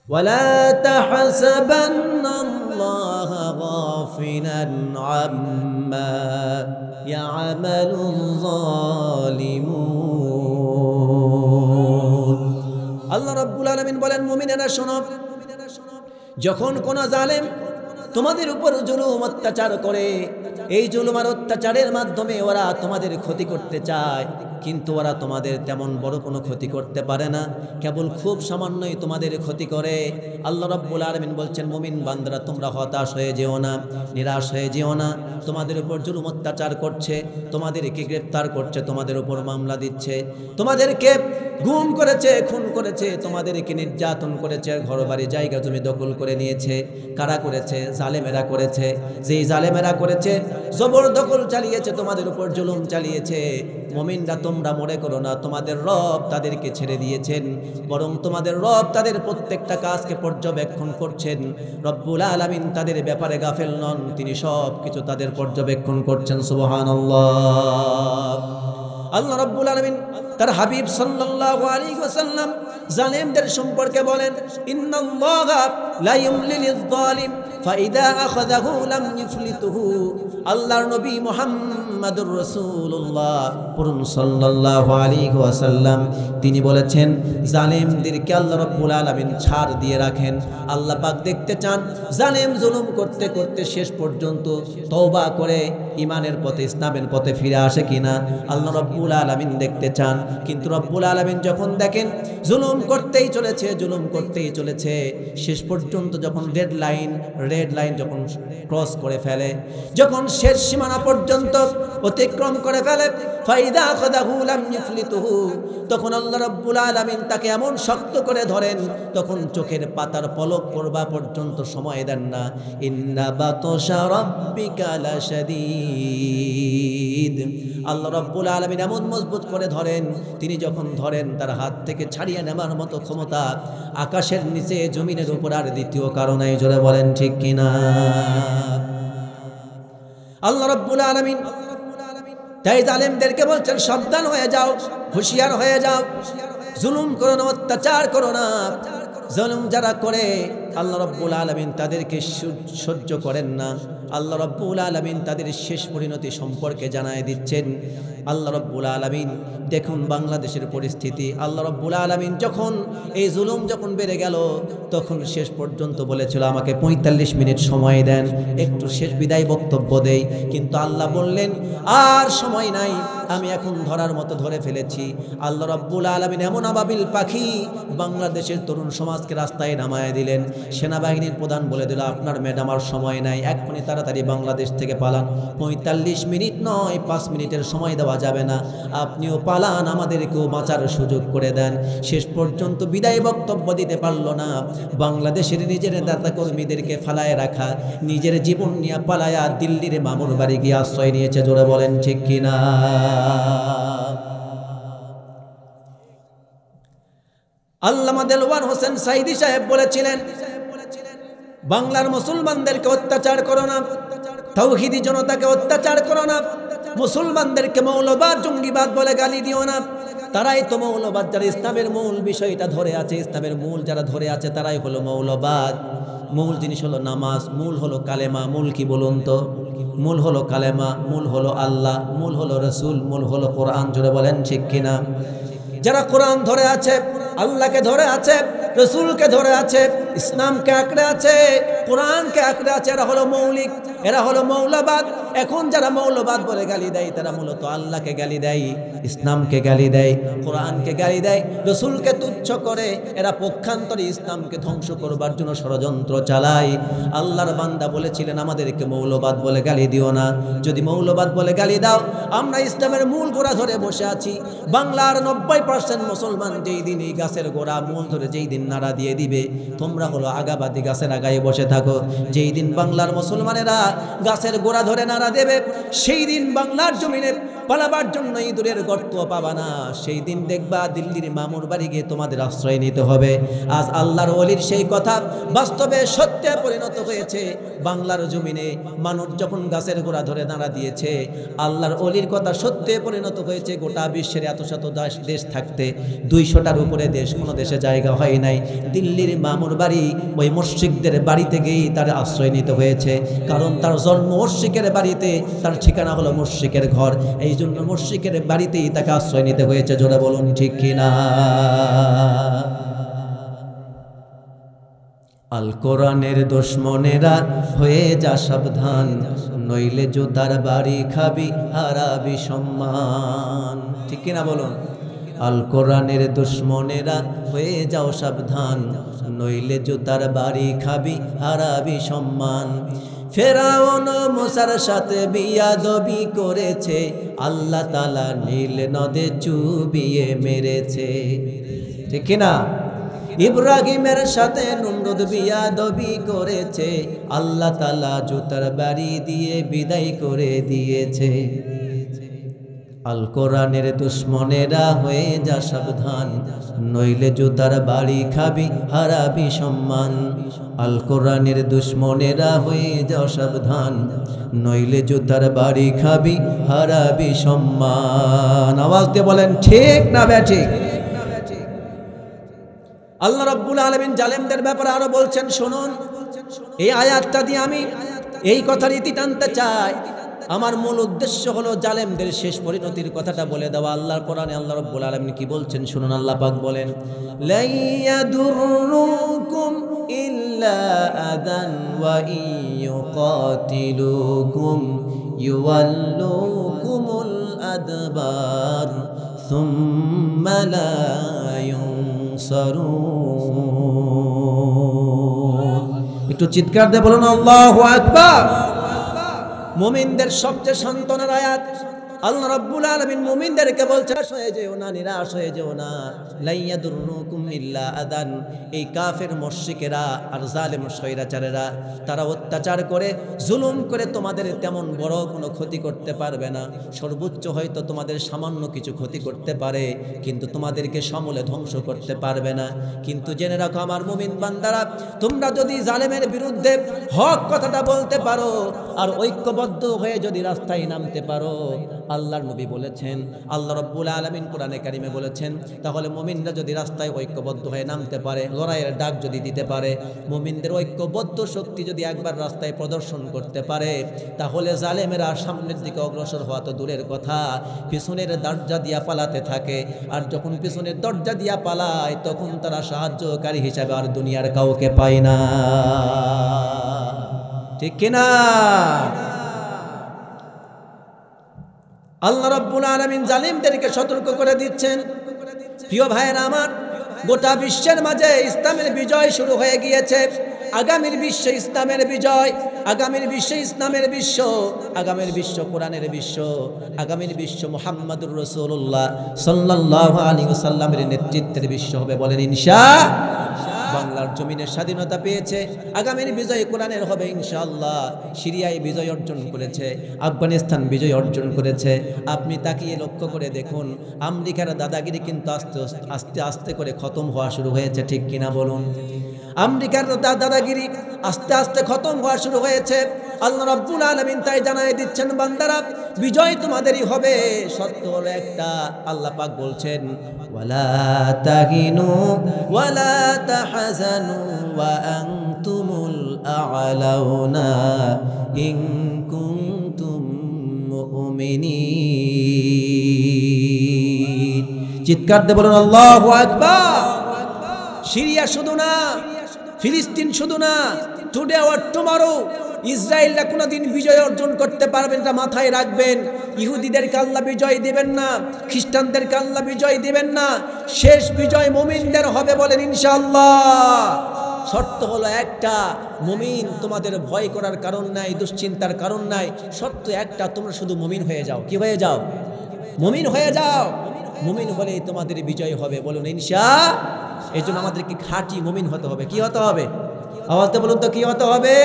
ولا تحسبن الله غافلا عما يعمل الظالمون আল্লাহ রাব্বুল আলামিন বলেন, মুমিনেরা শোনো, যখন কোন জালেম তোমাদের উপর জুলুম অত্যাচার করে, এই জুলুম আর অত্যাচারের মাধ্যমে ওরা তোমাদের ক্ষতি করতে চায়, কিন্তু ওরা তোমাদের তেমন বড় কোনো ক্ষতি করতে পারে না, কেবল খুব সামান্যই তোমাদের ক্ষতি করে। আল্লাহ রাব্বুল আলামিন বলছেন, মুমিন বান্দারা তোমরা হতাশ হয়ে যেও না, নিরাশ হয়ে যেও না। তোমাদের উপর জুলুম অত্যাচার করছে, তোমাদেরকে গ্রেফতার করছে, তোমাদের উপর মামলা দিচ্ছে, তোমাদেরকে গুম করেছে, খুন করেছে, তোমাদেরকে নির্যাতন করেছে, ঘরবাড়ি জায়গা জমি দখল করে নিয়েছে। কারা করেছে? জালেমেরা করেছে। যেই জালেমেরা করেছে, জবরদখল চালিয়েছে, তোমাদের উপর জুলুম চালিয়েছে, মুমিনরা তোমরা মনে করো না তোমাদের রব তাদেরকে ছেড়ে দিয়েছেন, বরং তোমাদের রব তাদের প্রত্যেকটা কাজকে পর্যবেক্ষণ করছেন। রব্বুল আলামিন তাদের ব্যাপারে গাফেল নন, তিনি সব কিছু তাদের পর্যবেক্ষণ করছেন। সুবহানাল্লাহ। আল্লাহ রাব্বুল আলামিন তার হাবিব সাল্লাল্লাহু আলাইহি ওয়াসাল্লাম জালেমদের সম্পর্কে বলেন, ইন্নাল্লাহা লা ইউমলিলিয যালিম ফাইদা আখাযাহু লাম ইফলিতুহু। আল্লাহর নবী মুহাম্মাদুর রাসূলুল্লাহ পুরুন সাল্লাল্লাহু আলাইহি ওয়াসাল্লাম তিনি বলেছেন, জালেমদেরকে আল্লাহ রাব্বুল আলামিন ছাড় দিয়ে রাখেন। আল্লাহ পাক দেখতে চান জালেম জুলুম করতে করতে শেষ পর্যন্ত তওবা করে ঈমানের পথে, ইসলামের পথে ফিরে আসে কিনা, আল্লাহ রাব্বুল আলামিন দেখতে চান। কিন্তু রব্বুল আলামিন যখন দেখেন জুলুম করতেই চলেছে, জুলুম করতেই চলেছে, শেষ পর্যন্ত যখন রেড লাইন যখন ক্রস করে ফেলে, যখন শেষ সীমানা পর্যন্ত অতিক্রম করে ফেলে, ফাইদা আখাযাহু লাম ইফলিতুহু, তখন আল্লাহ রাব্বুল আলামিন তাকে এমন শক্ত করে ধরেন, তখন চোখের পাতার পলক পড়বা পর্যন্ত সময় দেন না। ইন্না বাতশা রাব্বিকা লাশাদীদ। আল্লাহ রাব্বুল আলামিন এমন মজবুত করে ধরেন, তিনি যখন ধরেন তার হাত থেকে ছাড়িয়ে নেবার মতো ক্ষমতা আকাশের নিচে জমিনের উপর আর দ্বিতীয় কারণে। জোরে বলেন ঠিক কিনা? আল্লাহ রাব্বুল আলামিন তাই জালেমদেরকে বলছেন, সাবধান হয়ে যাও, হুঁশিয়ার হয়ে যাও, জুলুম করো না, অত্যাচার করো না। জুলুম যারা করে আল্লাহ রাব্বুল আলামিন তাদেরকে সহ্য করেন না। আল্লাহ রাব্বুল আলামিন তাদের শেষ পরিণতি সম্পর্কে জানায় দিচ্ছেন। আল্লাহ রাব্বুল আলামিন দেখুন বাংলাদেশের পরিস্থিতি। আল্লাহ রাব্বুল আলামিন যখন এই জুলুম যখন বেড়ে গেল, তখন শেষ পর্যন্ত বলেছিল, আমাকে ৪৫ মিনিট সময় দেন, একটু শেষ বিদায় বক্তব্য দেই। কিন্তু আল্লাহ বললেন, আর সময় নাই, আমি এখন ধরার মতো ধরে ফেলেছি। আল্লাহ রাব্বুল আলামিন এমন আবাবিল পাখি বাংলাদেশের তরুণ সমাজকে রাস্তায় নামায় দিলেন। সেনাবাহিনীর প্রধান বলে দিল, আপনার ম্যাডাম আর সময় নাই, এক্ষুনি তাড়াতাড়ি বাংলাদেশ থেকে পালান। ৪৫ মিনিট নয়, 5 মিনিটের সময় দেওয়া যাবে না, আপনিও পালান, আমাদেরকেও বাঁচার সুযোগ করে দেন। শেষ পর্যন্ত বিদায় বক্তব্য দিতে পারল না। বাংলাদেশের নিজের নেতা কর্মীদেরকে ফালায় রাখা, নিজের জীবন নিয়ে পালায়া দিল্লির মামুর বাড়ি গিয়ে আশ্রয় নিয়েছে। জোরে বলেন ঠিক কিনা? আল্লামা দেলওয়ার হোসেন সাইদি সাহেব বলেছিলেন, বাংলার মুসলমানদেরকে অত্যাচার করো না, তাওহীদি জনতাকে অত্যাচার করো না, মুসলমানদেরকে মৌলবাদ জঙ্গিবাদ বলে গালি দিও না। তারাই তো মৌলবাদ, যারা ইসলামের মূল বিষয়টা ধরে আছে, ইসলামের মূল যারা ধরে আছে তারাই হলো মৌলবাদ। মূল জিনিস হলো নামাজ, মূল হলো কালেমা। মূল কি বলুন তো? মূল হলো কালেমা, মূল হলো আল্লাহ, মূল হলো রসুল, মূল হলো কোরআন। জোরে বলেন ঠিক কিনা? যারা কোরআন ধরে আছে, আল্লাহকে ধরে আছে, রসুলকে ধরে আছে, ইসলামকে আঁকড়ে আছে, কোরআনকে আঁকড়ে আছে, এরা হলো মৌলিক, এরা হলো মৌলবাদ। এখন যারা মৌলবাদ বলে গালি দেয়, তারা মূলত আল্লাহকে গালি দেয়, ইসলামকে গালি দেয়, কোরআনকে গালি দেয়, রসুলকে তুচ্ছ করে। এরা পক্ষান্তরে ইসলামকে ধ্বংস করবার জন্য ষড়যন্ত্র চালায়। আল্লাহর বান্দা বলেছিলেন, আমাদেরকে মৌলবাদ বলে গালি দিও না। যদি মৌলবাদ বলে গালি দাও, আমরা ইসলামের মূল গোড়া ধরে বসে আছি। বাংলার 90% মুসলমান যেই দিন এই গাছের গোড়া মূল ধরে যেই দিন নাড়া দিয়ে দিবে, তোমরা হলো আগাবাদী, গাছের আগায় বসে থাকো। যেই দিন বাংলার মুসলমানেরা গাছের গোড়া ধরে নাড়া দেবে, সেই দিন বাংলার জমিনে পালাবার জন্য ইঁদুরের গর্ত পাবা না। সেই দিন দেখবা দিল্লির মামুর বাড়ি গিয়ে তোমাদের আশ্রয় নিতে হবে। আজ আল্লাহর ওলির সেই কথা বাস্তবে সত্যে পরিণত হয়েছে। বাংলার জমিনে মানুষ যখন গাছের গোড়া ধরে দাঁড়া দিয়েছে, আল্লাহর ওলির কথা সত্যে পরিণত হয়েছে। গোটা বিশ্বের এত শত দেশ থাকতে 200টার উপরে দেশ, কোনো দেশে জায়গা হয় নাই। দিল্লির মামুর বাড়ি ওই মুশরিকদের বাড়িতে গিয়েই তার আশ্রয় নিতে হয়েছে, কারণ তার জন্ম মুশরিকের বাড়িতে, তার ঠিকানা হলো মুশরিকের ঘর। এই জন্য মুশরিকের বাড়িতেই তাকে আশ্রয় নিতে হয়েছে। জোরে বলুন ঠিক কিনা? আল কোরআনের দুশমনেরা হয়ে যা সাবধান, নইলে জুতার বাড়ি খাবি, হারাবি সম্মান। ঠিক কিনা বলুন? আল কোরআনের দুশমনেরা হয়ে যাও সাবধান, নইলে জুতার বাড়ি খাবি, হারাবি সম্মান। ফেরাউন মুসার সাথে বিয়াদবি করেছে, আল্লাহ তাআলা নীল নদে চুবিয়ে মেরেছে। ঠিক কিনা? ইব্রাহিমের সাথে নমরুদ বিয়াদবি করেছে, আল্লাহ তাআলা জুতার বাড়ি দিয়ে বিদায় করে দিয়েছে। আল কোরআনের দুশমনেরা হয়ে যা সাবধান, নইলে জুতার বাড়ি খাবি, হারাবি সম্মান। আল কোরআনের দুশমনেরা হয়ে যা সাবধান, নইলে জুতার বাড়ি খাবি, হারাবি সম্মান। আওয়াজ দিয়ে বলেন ঠিক না ব্যাঠিক? আল্লাহ রাব্বুল আলামিন জালেমদের ব্যাপারে আরো বলছেন, শুনুন। এই আয়াতটা দিয়ে আমি এই কথার ইতি টানতে চাই। আমার মূল উদ্দেশ্য হলো জালেমদের শেষ পরিণতির কথাটা বলে দেওয়া। আল্লাহর কোরআনে আল্লাহ রাব্বুল আলামিন কি বলছেন শুনুন। আল্লাহ পাক বলেন, লা ইয়াদুররুকুম ইল্লা আদান ওয়া ইয়ুকাতিলুকুম ইউওয়াল্লুকুমুল আদবার সুম্মা লা ইউনসারুন। একটু চিৎকার দিয়ে বলুন আল্লাহু আকবার। মুমিনদের সবচেয়ে সান্ত্বনার আয়াত। আল্লাহ রাব্বুল আলামিন মুমিনদেরকে বলছে, হয়ে যেও না, নিরাশ হয়ে যেও না। লা ইয়াদুররুকুম ইল্লা আদান। এই কাফের মুশরিকেরা আর জালেম স্বৈরাচারেরা তারা অত্যাচার করে, জুলুম করে তোমাদের তেমন বড় কোনো ক্ষতি করতে পারবে না। সর্বোচ্চ হয়তো তোমাদের সামান্য কিছু ক্ষতি করতে পারে, কিন্তু তোমাদেরকে সমূলে ধ্বংস করতে পারবে না। কিন্তু জেনে রাখো আমার মুমিন বান্দারা, তোমরা যদি জালেমের বিরুদ্ধে হক কথাটা বলতে পারো আর ঐক্যবদ্ধ হয়ে যদি রাস্তায় নামতে পারো, আল্লাহর নবী বলেছেন, আল্লাহ রাব্বুল আলামিন কোরআনে কারিমে বলেছেন, তাহলে মুমিনরা যদি রাস্তায় ঐক্যবদ্ধ হয়ে নামতে পারে, লড়াইয়ের ডাক যদি দিতে পারে, মুমিনদের ঐক্যবদ্ধ শক্তি যদি একবার রাস্তায় প্রদর্শন করতে পারে, তাহলে জালেমেরা সামনের দিকে অগ্রসর হওয়া তো দূরের কথা, পিছনের দরজা দিয়া পালাতে থাকে। আর যখন পিছনের দরজা দিয়া পালায়, তখন তারা সাহায্যকারী হিসাবে আর দুনিয়ার কাউকে পায় না। ঠিক কিনা? আল্লাহ রাব্বুল আলামিন জালিমদেরকে সতর্ক করে দিচ্ছেন। প্রিয় ভাইয়েরা আমার, গোটা বিশ্বের মাঝে ইসলামের বিজয় শুরু হয়ে গিয়েছে। আগামীর বিশ্ব ইসলামের বিজয়, আগামীর বিশ্ব ইসলামের বিশ্ব, আগামীর বিশ্ব কোরআনের বিশ্ব, আগামীর বিশ্ব মুহাম্মাদুর রাসূলুল্লাহ সাল্লাল্লাহু আলাইহি ওয়াসাল্লামের নেতৃত্বের বিশ্ব হবে। বলেন ইনশাআল্লাহ। বাংলার জমিনের স্বাধীনতা পেয়েছে, আগামীর বিজয় কোরআনের হবে ইনশাআল্লাহ। সিরিয়ায় বিজয় অর্জন করেছে, আফগানিস্তান বিজয় অর্জন করেছে। আপনি তাকিয়ে লক্ষ্য করে দেখুন, আমেরিকার দাদাগিরি কিন্তু আস্তে আস্তে আস্তে করে খতম হওয়া শুরু হয়েছে। ঠিক কিনা বলুন? আমেরিকার দাদাগিরি আস্তে আস্তে খতম হওয়া শুরু হয়েছে। আল্লাহ রাব্বুল আলামিন তাই জানাই দিচ্ছেন, বান্দারা বিজয় তোমাদেরই হবে। সত্য হলো একটা, আল্লাহ পাক বলছেন, ওয়ালা তাহিনু ওয়ালা তাহজানু ওয়া আনতুমুল আ'লাউনা ইন কুনতুম মুমিনিন। চিৎকার দিয়ে বলুন আল্লাহু আকবার। সিরিয়া শুধু না, ফিলিস্তিন শুধু না, টুডে অর টুমরো ইসরায়েলরা কোনোদিন বিজয় অর্জন করতে পারবেন না, মাথায় রাখবেন। ইহুদিদেরকে আল্লাহ বিজয় দিবেন না, খ্রিস্টানদেরকে আল্লাহ বিজয় দিবেন না। শেষ বিজয় মুমিনদের হবে। বলেন ইনশাআল্লাহ। শর্ত হলো একটা, মুমিন, তোমাদের ভয় করার কারণ নাই, দুশ্চিন্তার কারণ নাই। শর্ত একটা, তোমরা শুধু মুমিন হয়ে যাও। কি হয়ে যাও? মুমিন হয়ে যাও। মুমিন হলেই তোমাদের বিজয় হবে। বলুন ইনশাআল্লাহ। এই জন্য আমাদেরকে খাঁটি মুমিন হতে হবে। কি হতে হবে? আওয়াজটা বলুন তো, কি হতে হবে?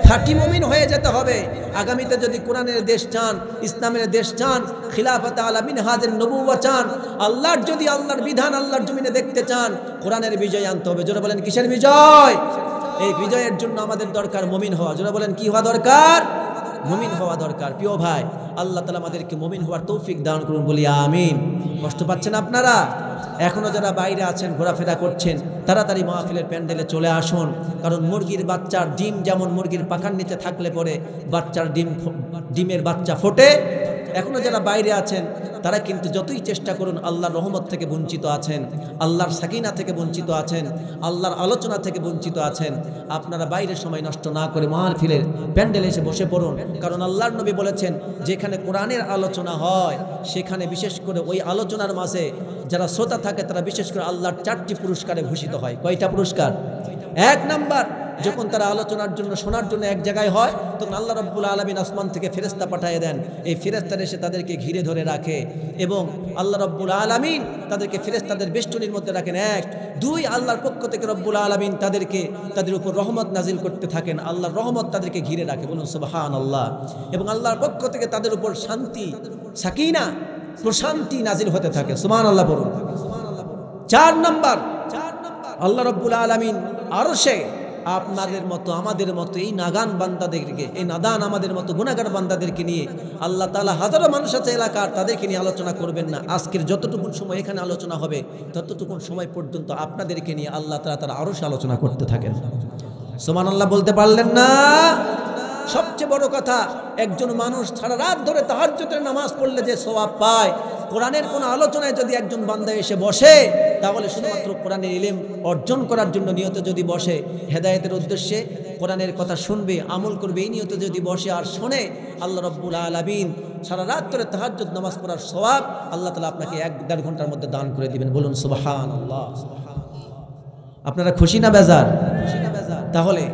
খাঁটি মুমিন হয়ে যেতে হবে। আগামীতে যদি কোরআনের দেশ চান, ইসলামের দেশ চান, খিলাফত আলা মিনহাজের নবুওয়াত চান, আল্লাহর যদি আল্লাহর বিধান আল্লাহর জমিনে দেখতে চান, কোরআনের বিজয় আনতে হবে। জোরে বলেন কিসের বিজয়? এই বিজয়ের জন্য আমাদের দরকার মুমিন হওয়া। জোরে বলেন কি হওয়া দরকার? মুমিন হওয়া দরকার। প্রিয় ভাই, আল্লাহ তাআলা আমাদেরকে মুমিন হওয়ার তৌফিক দান করুন, বলি আমিন। কষ্ট পাচ্ছেন আপনারা? এখনো যারা বাইরে আছেন, ঘোরাফেরা করছেন, তাড়াতাড়ি মাহফিলের প্যান্ডেলে চলে আসুন। কারণ মুরগির বাচ্চার ডিম যেমন মুরগির পাখার নিচে থাকলে পরে বাচ্চার ডিমের বাচ্চা ফোটে, এখনো যারা বাইরে আছেন তারা কিন্তু যতই চেষ্টা করুন আল্লাহর রহমত থেকে বঞ্চিত আছেন, আল্লাহর সাকিনা থেকে বঞ্চিত আছেন, আল্লাহর আলোচনা থেকে বঞ্চিত আছেন। আপনারা বাইরের সময় নষ্ট না করে মাহফিলের প্যান্ডেলে এসে বসে পড়ুন। কারণ আল্লাহর নবী বলেছেন, যেখানে কোরআনের আলোচনা হয় সেখানে বিশেষ করে ওই আলোচনার মাঝে যারা শ্রোতা থাকে তারা বিশেষ করে আল্লাহর 4টি পুরস্কারে ভূষিত হয়। কয়টা পুরস্কার? 1 নাম্বার, যখন তারা আলোচনার জন্য শোনার জন্য এক জায়গায় হয়, তখন আল্লাহ রাব্বুল আলামিন আসমান থেকে ফেরেশতা পাঠিয়ে দেন। এই ফেরেশতারা এসে তাদেরকে ঘিরে ধরে রাখে এবং আল্লাহ রাব্বুল আলামিন তাদেরকে ফেরেশতাদের বেষ্টনীর মধ্যে রাখেন। 1, 2, আল্লাহর পক্ষ থেকে রব্বুল আলামিন তাদের উপর রহমত নাজিল করতে থাকেন। আল্লাহর রহমত তাদেরকে ঘিরে রাখে, বলুন সুবহানাল্লাহ। এবং আল্লাহর পক্ষ থেকে তাদের উপর শান্তি, সাকিনা, প্রশান্তি নাজিল হতে থাকে। সুবহানাল্লাহ বলুন। 4 নাম্বার, আল্লাহ রাব্বুল আলামিন আরশে আপনাদের মতো আমাদের মতো এই নাগান বান্দাদেরকে, এই নাদান আমাদের মতো গুনাহগার বান্দাদেরকে নিয়ে আল্লাহ তাআলা হাজারো মানুষ আছে এলাকার, তাদেরকে নিয়ে আলোচনা করবেন না। আজকের যতটুকুন সময় এখানে আলোচনা হবে ততটুকুন সময় পর্যন্ত আপনাদেরকে নিয়ে আল্লাহ তাআলা তার আরশে আলোচনা করতে থাকেন। সুবহানাল্লাহ বলতে পারলেন না? সবচেয়ে বড় কথা, একজন মানুষ সারা রাত ধরে তাহাজ্জুদের নামাজ পড়লে যে সওয়াব পায়, কোরআনের কোন আলোচনায় যদি একজন বান্দা এসে বসে, তাহলে শুধুমাত্র কোরআনের ইলম অর্জন করার জন্য নিয়ত যদি বসে, হেদায়েতের উদ্দেশ্যে কোরআনের কথা শুনবে, আমল করবে, এই নিয়তে যদি বসে আর শোনে, আল্লাহ রাব্বুল আলামিন সারা রাত ধরে তাহাজ্জুদ নামাজ পড়ার সওয়াব আল্লাহ তাআলা আপনাকে 1-1.5 ঘন্টার মধ্যে দান করে দিবেন। বলুন সুবহানাল্লাহ। আপনারা খুশি না বেজার? তাহলে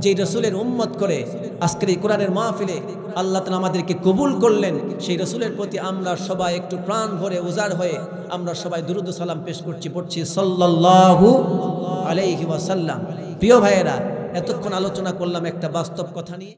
যে রসুলের উম্মত করে আজকের এই কোরআনের মাহফিলে আল্লাহ তাআলা আমাদেরকে কবুল করলেন, সেই রসুলের প্রতি আমরা সবাই একটু প্রাণ ভরে উজাড় হয়ে আমরা সবাই দুরূদ ও সালাম পেশ পড়ছি সাল্লাল্লাহু আলাইহি ওয়াসাল্লাম। প্রিয় ভাইয়েরা, এতক্ষণ আলোচনা করলাম একটা বাস্তব কথা নিয়ে।